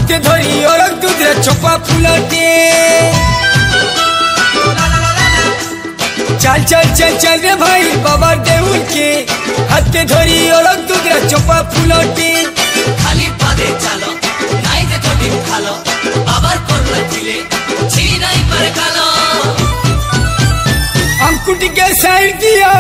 হাতে ধরি ওরক দুধের চোপা ফুলটে चल चल चल चल रे भाई बाबा देउल के हाथे धरी ओरक दुधेर चोपा ফুলটে खाली पादे चलो नाई दे तो डिम खालो बाबार कोल्ला दिले छी नाई पर खालो अंकुट के साइड दिया